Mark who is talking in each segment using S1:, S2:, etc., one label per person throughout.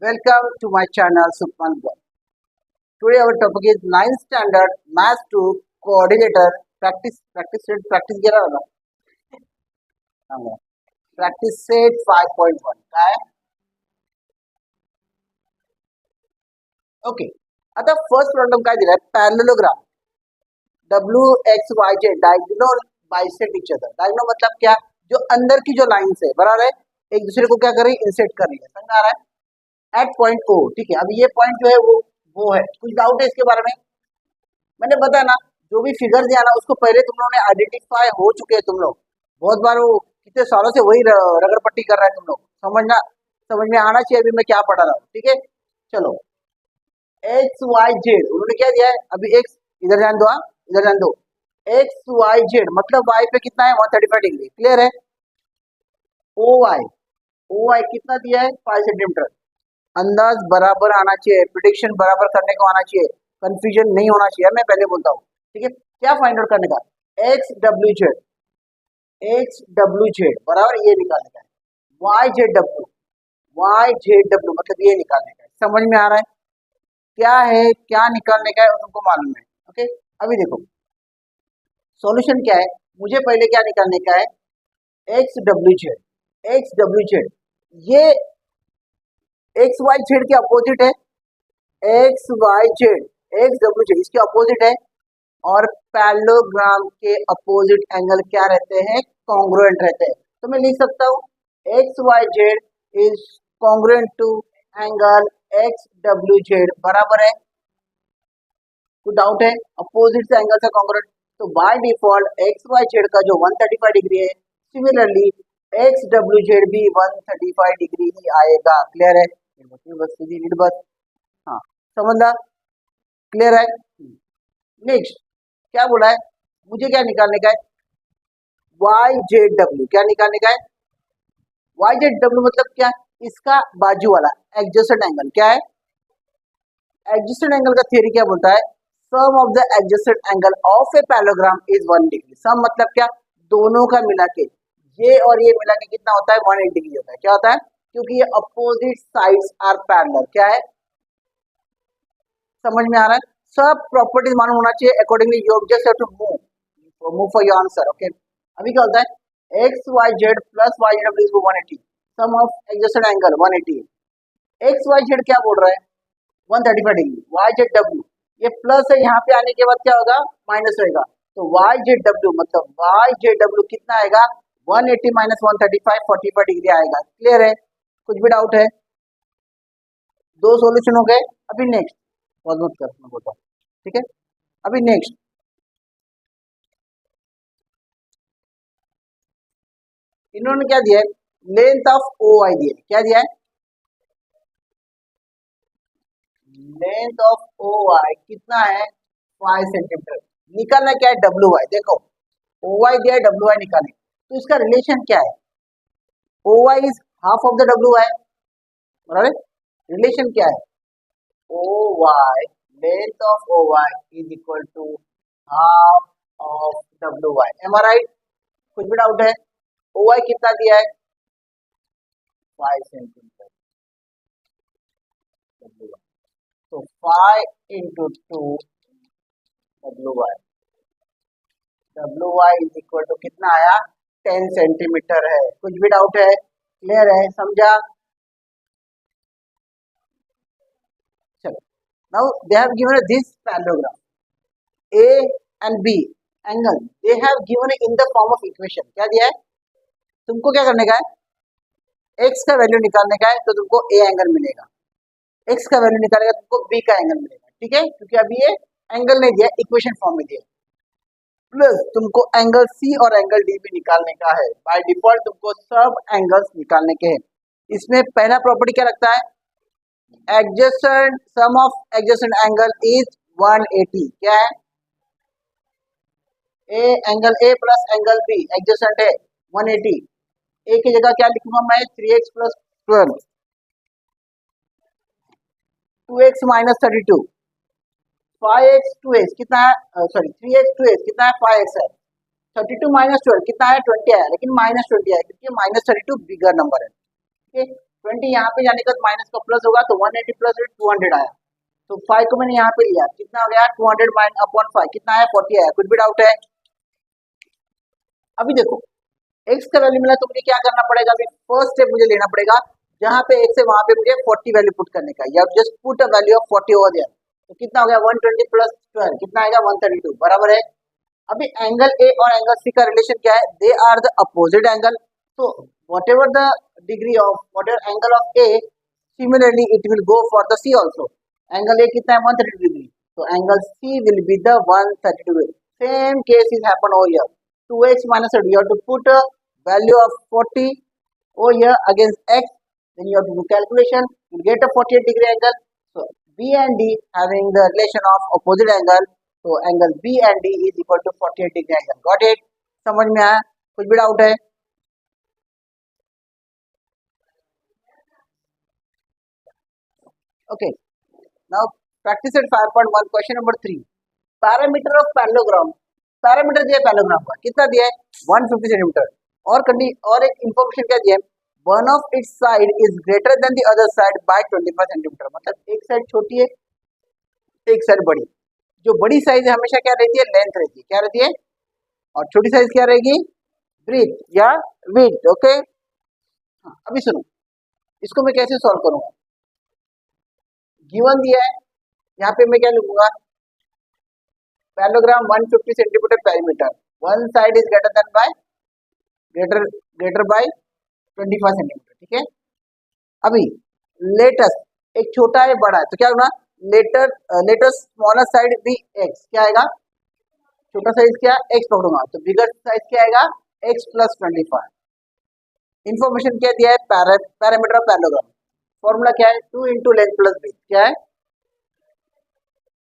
S1: Welcome to my channel Supman Boy. Today our topic is 9th standard Math 2 coordinator practice गेला होता practice set 5.1 काय okay आता first problem काय दिलाय parallelogram WXYZ diagonal bisect each other diagonal मतलब क्या जो अंदर की जो लाइंस है बराबर है एक दूसरे को क्या कर रही है इंसर्ट कर रही है समझ आ रहा है एट पॉइंट ओ ठीक है अब ये पॉइंट जो है वो है कुछ डाउट है इसके बारे में मैंने बताया ना जो भी फिगर दिया ना उसको पहले तुम लोगों ने आइडेंटिफाई हो चुके हैं तुम लोग बहुत बार वो कितने सालों से वही रगड़पट्टी कर रहा है तुम लोग समझ में आना चाहिए अभी मैं क्या पढ़ा रहा हूँ ठीक है चलो XYZ उन्होंने क्या दिया है अभी एक्स इधर ध्यान दो इधर ध्यान दो XYZ मतलब y पे कितना है 135 डिग्री क्लियर है OY कितना दिया है 5 सेंटीमीटर अंदाज बराबर आना चाहिए प्रिडिक्शन बराबर करने को आना चाहिए कंफ्यूजन नहीं होना चाहिए मैं पहले बोलता हूँ ठीक है क्या फाइंड आउट करने का XWZ बराबर ये निकालने का है YZW मतलब ये निकालने का है समझ में आ रहा है क्या निकालने का है तुमको मालूम है ओके अभी देखो सॉल्यूशन क्या है मुझे पहले क्या निकालने का है XWZ ये XYZ के अपोजिट है XWZ इसके अपोजिट है और पैरेललोग्राम के अपोजिट एंगल क्या रहते हैं कॉन्ग्रुएंट रहते हैं तो मैं लिख सकता हूँ XYZ is congruent to angle XWZ बराबर है कोई डाउट है अपोजिट से एंगल से कॉन्ग्रुएंट तो बाय डिफॉल्ट XYZ का जो 135 डिग्री है सिमिलरली XWZ भी 135 डिग्री ही आएगा क्लियर है बस हाँ समझना क्लियर है नेक्स्ट क्या बोला है मुझे क्या निकालने का है YZW क्या निकालने का है YZW मतलब क्या इसका बाजू वाला एडजेसेंट एंगल क्या है एडजेसेंट एंगल का थ्योरी क्या बोलता है sum of the adjacent angle of a parallelogram is 1 degree sum मतलब क्या दोनों का मिला के ये और ये मिला के कितना होता है 180 डिग्री होता है क्या होता है क्योंकि ये अपोजिट साइड्स आर पैरेलल क्या है समझ में आ रहा है सब प्रॉपर्टीज मालूम होना चाहिए accordingly you just have to move for your answer okay अभी क्या होता है XYZ plus YW is 180 sum of adjacent angle 180 XYZ क्या बोल रहा है 135 डिग्री YZW ये प्लस है यहाँ पे आने के बाद क्या होगा माइनस होगा तो YZW मतलब YZW कितना आएगा 180 माइनस 135 45 डिग्री आएगा क्लियर है कुछ भी डाउट है दो सॉल्यूशन हो गए अभी नेक्स्ट बहुत कर मैं बोलता हूँ ठीक है अभी नेक्स्ट इन्होंने क्या दिया है लेंथ ऑफ OI दिया क्या दिया है लेंथ ऑफ OI कितना है 5 सेंटीमीटर निकालना क्या है WY देखो OY दिया है WY निकालने तो इसका रिलेशन क्या है OY is half of the WY बराबर रिलेशन क्या है OY length of OY is equal to half of WY am I right कुछ भी डाउट है OY कितना दिया है 5 सेंटीमीटर WY तो 5 into 2 WY is equal to कितना आया 10 सेंटीमीटर है कुछ भी डाउट है क्लियर है समझा चलो now they have given this parallelogram A and B angle they have given in the form of equation क्या दिया है तुमको क्या करने का है x का वैल्यू निकालने का है तो तुमको A एंगल मिलेगा x का वैल्यू निकालेगा तुमको B का एंगल मिलेगा ठीक है क्योंकि अभी ये एंगल नहीं दिया इक्वेशन फॉर्म में दिया प्लस तुमको एंगल C और एंगल D भी निकालने का है बाय डिफॉल्ट तुमको सब एंगल्स निकालने के हैं इसमें पहला प्रॉपर्टी क्या लगता है adjacent sum of adjacent angle is 180 क्या है A angle A plus angle B adjacent है 180 A की जगह क्या लिखूंगा मैं 3x plus 12 2x minus 32 5x 2x कितना है सॉरी 3x 2x कितना है 5x है 32 माइनस 12 कितना है 20 है लेकिन माइनस 20 है क्योंकि माइनस 32 बिगर नंबर है ठीक है 20 यहाँ पे जाने का माइनस का प्लस होगा तो 180 प्लस 200 आया। तो 5 को मैंने यहाँ पे लिया, कितना हो गया 200 माइनस अपॉन 5 कितना आया 40 आया। कुछ भी डाउट है? अभी देखो x का वैल्यू मिला तो मुझे क्या करना पड़ेगा, अभी फर्स्ट स्टेप मुझे लेना पड़ेगा, जहाँ पे x है वहां पे मुझे 40 वैल्यू पुट करने का, या just put a value of 40 over there. तो कितना हो गया 120 प्लस 12 कितना आएगा 132 बराबर है। अभी एंगल ए और एंगल सी का रिलेशन क्या है, they are the opposite angle, तो whatever the degree of whatever angle of A, similarly it will go for the C also. Angle A कितना है 130 degree, so angle C will be the 130 degree. Same case is happen over here. 2x minus you have to put a value of 40 over here against x, then you have to do calculation, you get a 48 degree angle. So B and D having the relation of opposite angle, so angle B and D is equal to 48 degree angle. Got it? समझ में आया? कुछ भी doubt है? Okay. Now practice at 5.1 question number 3. Parameter of parallelogram. Parameter दिया parallelogram का कितना दिया है 150 सेंटीमीटर, और एक इंफॉर्मेशन क्या दिया है, one of its side is greater than the other side by 25 centimetre, मतलब एक साइड छोटी है एक साइड बड़ी। जो बड़ी साइज है हमेशा क्या रहती है लेंथ रहती है, क्या रहती है, और छोटी साइज क्या रहेगी ब्रीथ या विड्थ। ओके अभी सुनो इसको मैं कैसे सॉल्व करूंगा, गिवन दिया है यहाँ पे मैं क्या लिखूंगा, parallelogram 150 centimetre perimeter, one side is greater by 25 centimetre, ठीक है। अभी लेटेस्ट एक छोटा है बड़ा है तो क्या होगा, लेटेस्ट स्मॉलर साइड भी एक्स, क्या आएगा छोटा साइज क्या एक्स पकड़ूंगा तो बिगर साइज क्या आएगा एक्स प्लस 25। इंफॉर्मेशन क्या दिया है पैरामीटर ऑफ पैरेललोग्राम, फॉर्मूला क्या है 2 इंटू लेंथ प्लस ब्रीथ, क्या है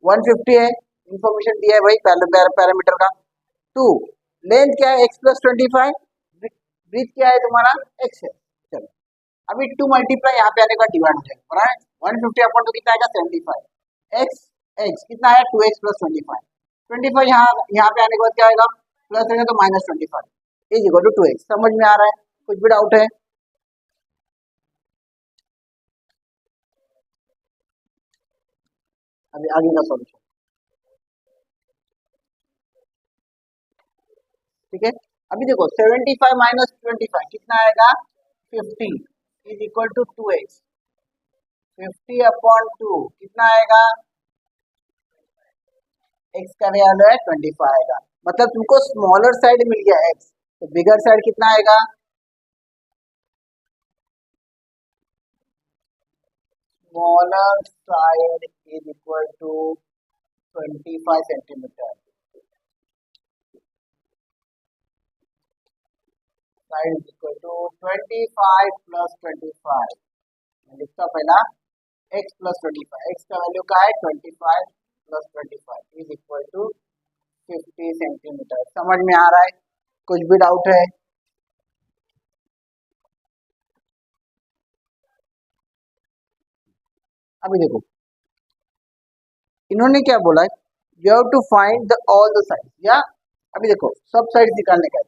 S1: 150 है, इंफॉर्मेशन दिया है भाई पैरामीटर का। 2 लेंथ क्या है x प्लस 25, ब्रीथ क्या है तुम्हारा x है। चलो अभी 2 मल्टीप्लाई यहाँ पे आने का डिवाइड हो जाएगा बराबर 150 अपॉन 2 कितना आएगा 75, x कितना आया 2x प्लस 25 यहाँ पे आने के बाद क्या आएगा प्लस रहेगा तो minus 25 is equal to 2x। समझ में आ रहा है? कुछ भी डाउट है? अभी आगे का सॉल्यूशन, ठीक है। अभी देखो 75 माइनस 25 कितना आएगा 50 is equal to 2x, 50 upon 2 कितना आएगा x का वैल्यू है 25 आएगा, मतलब तुमको स्मॉलर साइड मिल गया x, तो बिगर साइड कितना आएगा smaller side is equal to 25 centimetre, side is equal to 25 plus 25, मैं लिखता हूँ पहला x प्लस 25, x का वैल्यू क्या है 25 plus 25 is equal to 50 centimetre. समझ में आ रहा है? कुछ भी डाउट है? अभी देखो इन्होंने क्या बोला है, you have to find the all the side, या अभी देखो सब साइड निकालने का है।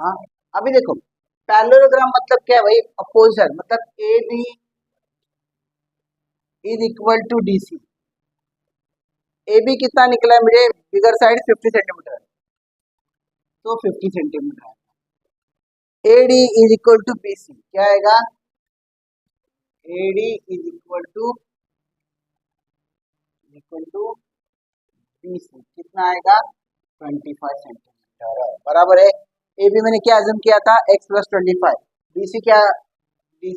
S1: हाँ अभी देखो पैरेललोग्राम मतलब क्या है भाई, अपोजिट, मतलब A B is equal to D C. A B कितना निकला है मुझे, बिगर साइड 50 सेंटीमीटर, तो 50 centimetre. A D is equal to B C, क्या आएगा A D is equal to B C, कितना आएगा 25 सेंटीमीटर बराबर है। ए बी मैंने क्या अज्यूम किया था x प्लस 25, बी सी क्या ए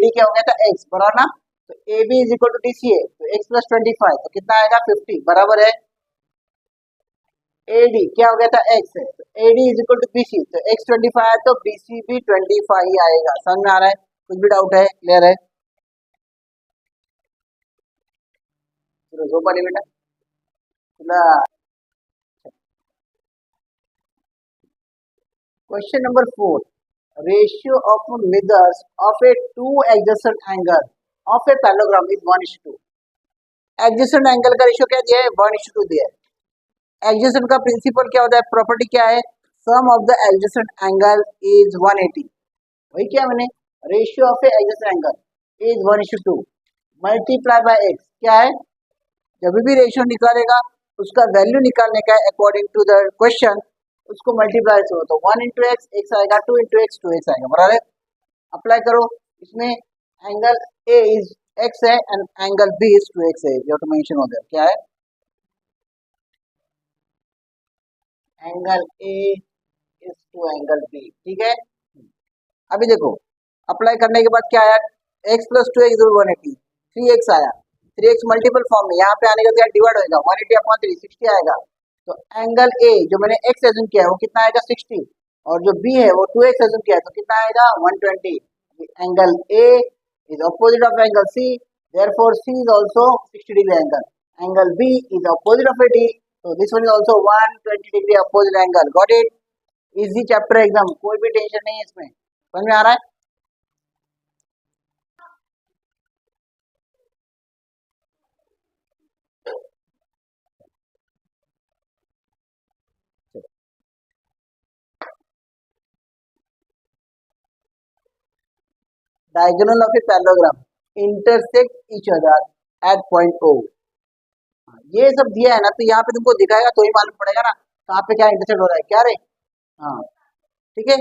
S1: डी क्या हो गया था x बराबर ना, तो A B is equal to D C है तो x प्लस 25 तो कितना आएगा 50 बराबर है। ए डी क्या हो गया था x है तो A D is equal to B C, तो x 25 है तो बी सी भी 25 ही आएगा। समझ में आ रहा है? कुछ भी डाउट है? क्लियर है? चलो दो पानी बेटा question number 4, ratio of mirrors of A two adjacent angle of a parallelogram is 1:2। Adjacent angle का रेशियो क्या दिया है 1:2 दिया है, एडजेसेंट का प्रिंसिपल क्या होता है, प्रॉपर्टी क्या है, sum of the adjacent angle is 180। वही क्या मैंने, ratio of adjacent angle is 1:2 multiply by x. क्या है, जब भी रेशियो निकालेगा उसका वैल्यू निकालने का अकॉर्डिंग टू द क्वेश्चन, उसको मल्टीप्लाई करो तो 1 इंटू एक्स एक्स आएगा, 2 इंटू एक्स 2x आएगा, बराबर है। अप्लाई करो, इसमें एंगल ए इज एक्स है and angle B is 2x है, यू हैव टू मेंशन हो देयर। क्या है, angle A is two angle B, ठीक है। अभी देखो, अप्लाई करने के बाद क्या आया, x प्लस 2x 180, 3x आया, 3x मल्टीपल फॉर्म में, यहाँ पे आने का क्या डिवाइड होगा, 180 अपॉन 3 60 आएगा। तो एंगल ए जो मैंने x एज्यूम किया है वो कितना आएगा 60, और जो b है वो 2x एज्यूम किया है तो कितना आएगा 120। Angle A is opposite of angle c, therefore c is also 60 degree angle. Angle b is opposite of AD, so this one is also 120 degree opposite angle, got it। Easy chapter एकदम, कोई भी tension नहीं है इसमें, समझ में आ रहा है। Diagonal of a parallelogram intersect each other at point O। ये सब दिया है ना, तो यहाँ पे तुमको दिखाएगा तो ही मालूम पड़ेगा ना कहाँ पे क्या इंटरसेक्ट हो रहा है, क्या रे। हाँ ठीक है,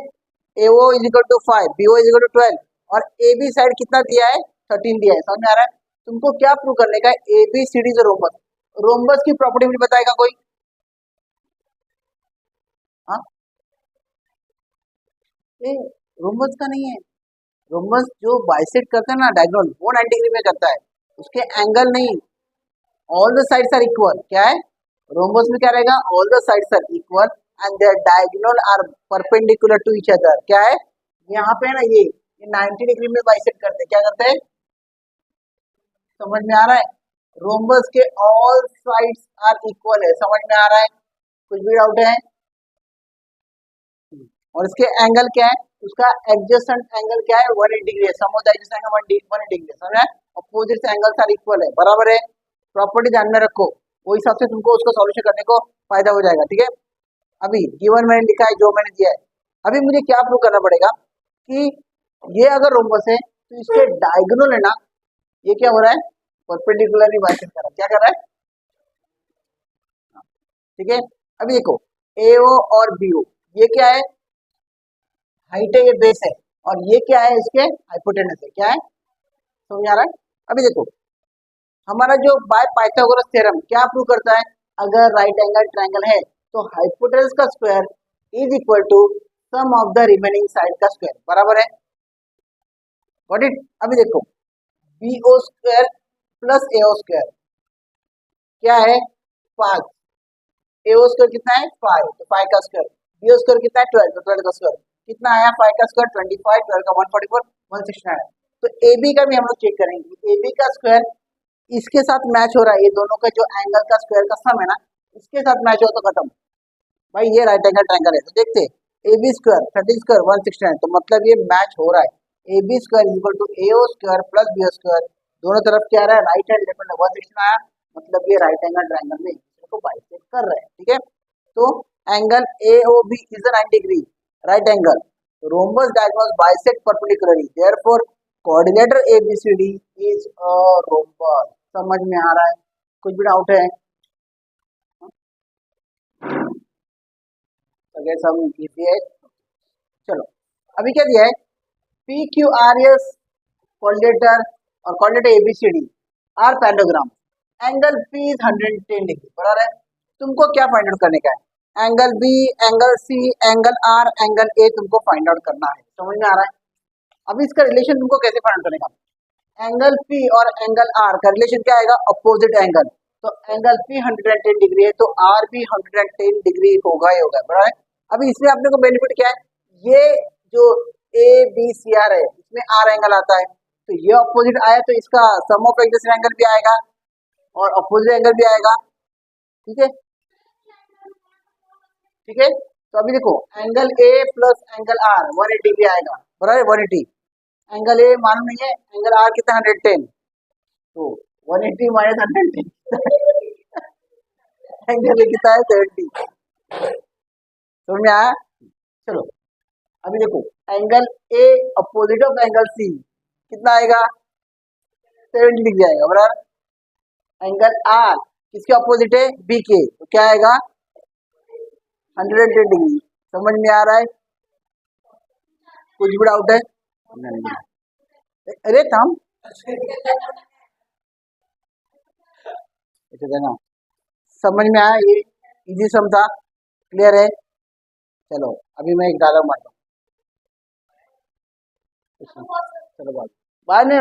S1: AO is equal to 5, BO is equal to 12, और AB साइड कितना दिया है 13 दिया है, समझ में आ रहा है। तुमको क्या प्रूव करने का है, ABCD जो रोम्बस, रोम्बस की प्रॉपर्टी मुझे बताएगा कोई। हाँ, ये रोम्बस का नहीं है, रोम्बस जो बाइसेक्ट करता है ना डायगोनल, वो 90 डिग्री में करता है, उसके एंगल नहीं, all the sides are equal. क्या है, रोम्बस में क्या रहेगा, all the sides are equal and their diagonal are perpendicular to each other. क्या है, यहाँ पे है ना ये 90 डिग्री में बाइसेक्ट करते हैं, क्या करते हैं, समझ में आ रहा है। रोम्बस के ऑल साइड्स आर इक्वल है, समझ में आ रहा है, कुछ भी डाउट है। और इसके एंगल क्या है, उसका एडजेसेंट एंगल क्या है 180 डिग्री है, sum of the adjacent angle 180 degree है, समझ में, अपोजिट एंगल्स आर इक्वल है, बराबर है। प्रॉपर्टी ध्यान में रखो, वो हिसाब से तुमको उसको सॉल्यूशन करने को फायदा हो जाएगा, ठीक है। अभी गिवन मैंने लिखा है, जो मैंने दिया है, अभी मुझे क्या प्रूव करना पड़ेगा कि ये अगर रोम्बस है तो इसके डायगोनल है ना, ये क्या हो रहा है, परपेंडिकुलरली बाइसेक्ट कर रहा है, क्या कर रहा है, ठीक है। अभी देखो AO और BO, ये क्या है, हाइट है, ये बेस है, और ये क्या है, इसके हाइपोटेनस है, क्या है, समझ आ रहा है। अभी देखो हमारा जो बाय पाइथागोरस थ्योरम क्या प्रूव करता है, अगर राइट एंगल ट्रायंगल है तो हाइपोटेनस का square is equal to sum of the remaining side का स्क्वायर, बराबर है, गॉट इट। अभी देखो BO square plus AO square क्या है 5, AO स्क्वायर कितना है 5, तो 5 का स्क्वायर, BO स्क्वायर कितना है 12, तो 12 का स्क्वायर कितना आया, 5 का स्क्वायर 25, 12 का 144, 169। तो AB का भी हम लोग चेक करेंगे, AB का स्क्वायर इसके साथ मैच हो रहा है, ये दोनों का जो एंगल का स्क्वायर का सम है ना, इसके साथ मैच हो तो खत्म भाई, ये राइट एंगल ट्रायंगल है। तो देखते AB स्क्वायर 30 स्क्वायर 169, तो मतलब ये मैच हो रहा है, AB square equal to AO square plus BO square, दोनों तरफ क्या आ रहा है, राइट हैंड लेफ्ट हैंड 169 आया, मतलब ये राइट एंगल ट्रायंगल में इसको बाइसेक्ट कर रहा है, ठीक है। तो angle AOB is a 90 degree right angle, rhombus diagonal bisect perpendicularly, therefore coordinator ABCD is a rhombus. समझ में आ रहा है, कुछ भी डाउट है, अगर सब इजी है। चलो अभी क्या दिया है, PQRS कोऑर्डिनेटर और coordinator ABCD are parallelogram, angle P is 110 degree, बराबर है। तुमको क्या फाइंड आउट करने का है, angle B, angle C, angle R, angle A तुमको फाइंड आउट करना है, समझ में आ रहा है। अभी इसका रिलेशन तुमको कैसे फाइंड आउट करने का, एंगल P और एंगल R का रिलेशन क्या आएगा, अपोजिट एंगल, तो एंगल P 110 डिग्री है तो R भी 110 डिग्री होगा ही होगा, बराबर है। अभी इसमें अपने को बेनिफिट क्या है, ये जो ABCR है इसमें R एंगल आता है, तो ये अपोजिट आया तो इसका सम ऑफ एडजेसेंट एंगल भी आएगा और अपोजिट एंगल भी आएगा, ठीक है, ठीक है। तो अभी देखो angle A plus angle R 180 degree आएगा, बराबर 180, एंगल A मालूम नहीं है, एंगल R कितना 110, तो 180 माइनस 110 एंगल कितना है 70। समझ में आया? चलो अभी देखो angle A opposite of angle C कितना आएगा 70 डिग्री आएगा बराबर। एंगल आर किसके अपोजिट है बी के तो क्या आएगा 110 डिग्री। समझ में आ रहा है? कुछ भी डाउट है? नहीं। अरे थम ऐसे देना। समझ में आया? ये इजी सम था। क्लियर है? चलो अभी मैं एक डायलॉग मारता हूँ। चलो बाद में